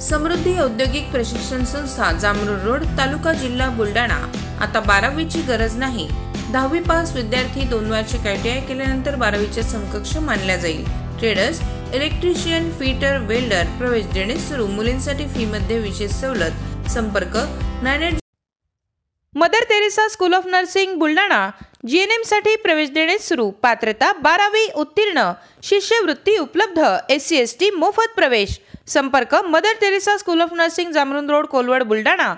समृद्धी औद्योगिक प्रशिक्षण संस्था जामरूड रोड तालुका जिल्हा बुलढाणा। आता 12वीची गरज नाही। 10वी पास विद्यार्थी 2 वार्षिक ITI केल्यानंतर 12वीच्या समकक्ष मानल्या जाईल। ट्रेडर्स, इलेक्ट्रिशियन, फिटर, वेल्डर प्रवेश देणे सुरू। मुलींसाठी फी मध्ये विशेष सवलत। संपर्क 98 Mother Teresa school of nursing Buldhana. GNM साठी प्रवेश देणे सुरू। पात्रता 12वी उत्तीर्ण। शिष्यवृत्ती उपलब्ध। SC ST मोफत प्रवेश। संपर्क Mother Teresa school of nursing Jamrund road Kolwad Buldhana.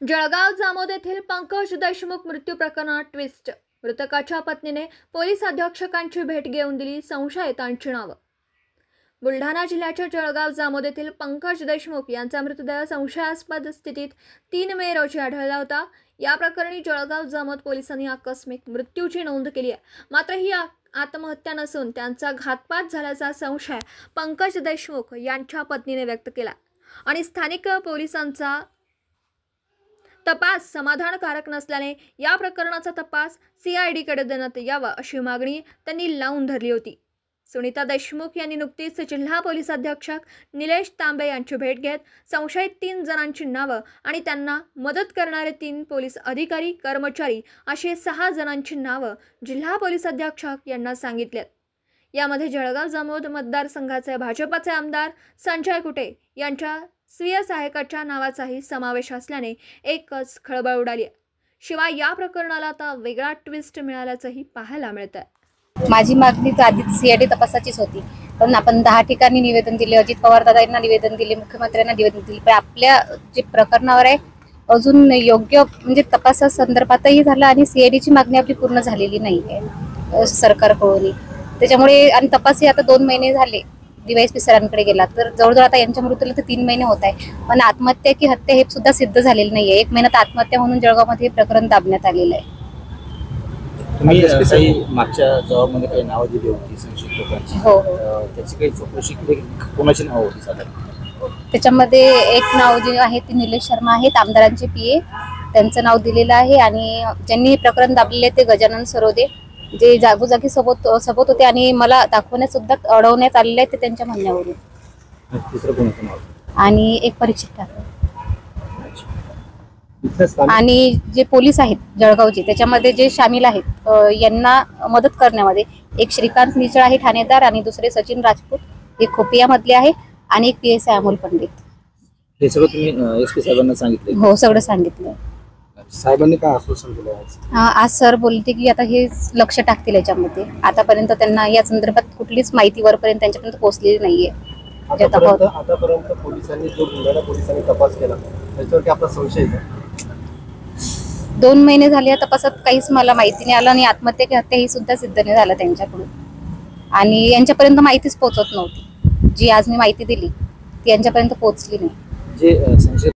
Jalgaon Jamod येथील पंकज देशमुख मृत्यू प्रकरणात ट्विस्ट। मृतकाच्या पत्नीने पोलीस अधीक्षकांची भेट घेऊन दिली संशयितांची नावं। बुलढाणा जिल्ह्याच्या जळगाव जामोद येथील पंकज देशमुख यांचा मृतदेह संशयास्पद स्थितीत 3 मे रोजी आढळला होता। या प्रकरणी जळगाव जामोद पोलिसांनी आकस्मिक मृत्यूची नोंद केली आहे। मात्र ही आत्महत्या नसून त्यांचा घातपात झाल्याचा संशय पंकज देशमुख यांच्या पत्नीने व्यक्त केला आणि स्थानिक पोलिसांचा तपास समाधानकारक नसल्याने या प्रकरणाचा तपास CID कडे देण्यात यावा अशी मागणी त्यांनी लावून धरली होती। सुनीता देशमुख यांनी नुकतीच जिल्हा पोलीस अधीक्षक निलेश तांबे यांची भेट घेत संशयित 3 जणांची नावं आणि त्यांना मदत करणारे 3 पोलीस अधिकारी कर्मचारी असे 6 जणांची नावं जिल्हा पोलीस अधीक्षक यांना सांगितलेत। यामध्ये जळगाव जामोद मतदारसंघाचे भाजपचे आमदार संजय कुटे यांच्या स्वीय सहायकाच्या नावाचाही समावेश असल्याने एकच खळबळ उडाली आहे। शिवाय या प्रकरणाला आता वेगळा ट्विस्ट मिळाल्याचंही पाहायला मिळत आहे। माझी मागणी आधीच CID तपासाचीच होती, पण आपण 10 ठिकाणी निवेदन दिले, अजित पवार दादांना निवेदन दिले, मुख्यमंत्र्यांना निवेदन दिले, पण आपल्या जे प्रकरणावर आहे अजून योग्य म्हणजे तपासा संदर्भातही झालं आणि CIDची मागणी आपली पूर्ण झालेली नाही आहे सरकारकडून। त्याच्यामुळे आणि तपासही आता 2 महिने झाले DYSP सरांकडे गेला, तर जवळजवळ आता यांच्या मृत्यूला तर 3 महिने होत आहे, पण आत्महत्या की हत्या हे सुद्धा सिद्ध झालेलं नाहीये। 1 महिन्यात आत्महत्या म्हणून जळगावमध्ये हे प्रकरण दाबण्यात आलेलं आहे। तुम्ही काही मागच्या जबाबमध्ये काही नावं दिली होती संशयित लोकांची, हो, त्याची काही चौकशी केली? कोणाची नावं होती साधारण? त्याच्यामध्ये एक नाव जे आहे ते निलेश शर्मा आहेत, आमदारांचे PA, त्यांचं नाव दिलेलं आहे आणि ज्यांनी हे प्रकरण दाबलेले ते गजानन सरोदे, जे जागोजागी सोबत होते आणि मला दाखवण्यात सुद्धा अडवण्यात आलेले आहे ते त्यांच्या म्हणण्यावरून। तिसरं कोणाचं नाव? आणि एक परीक्षित ठाकरे आणि जे पोलीस आहेत जळगावचे त्याच्यामध्ये जे सामील आहेत यांना मदत करण्यामध्ये एक श्रीकांत निचळ आहे ठाणेदार आणि दुसरे सचिन राजपूत हे खोपिया मधले आहे आणि एक PSI अमोल पंडित। हे सगळं तुम्ही SP साहेबांना सांगितले? हो, सगळं सांगितलं। साहेबांनी काय आश्वासन दिलं? आज सर बोलते की आता हे लक्ष टाकतील याच्यामध्ये। आतापर्यंत त्यांना या संदर्भात कुठलीच माहिती वरपर्यंत त्यांच्यापर्यंत पोहोचलेली नाहीये। आतापर्यंत पोलिसांनी जो बुलढाणा पोलिसांनी तपास केला त्याच्यावर आपला संशय आहे? 2 महिने झाले या तपासात काहीच मला माहिती नाही आलं आणि आत्महत्या की हत्या ही सुद्धा सिद्ध नाही झालं त्यांच्याकडून आणि यांच्यापर्यंत माहितीच पोहोचत नव्हती। जी आज मी माहिती दिली ती यांच्यापर्यंत पोहोचली नाही। जे संशय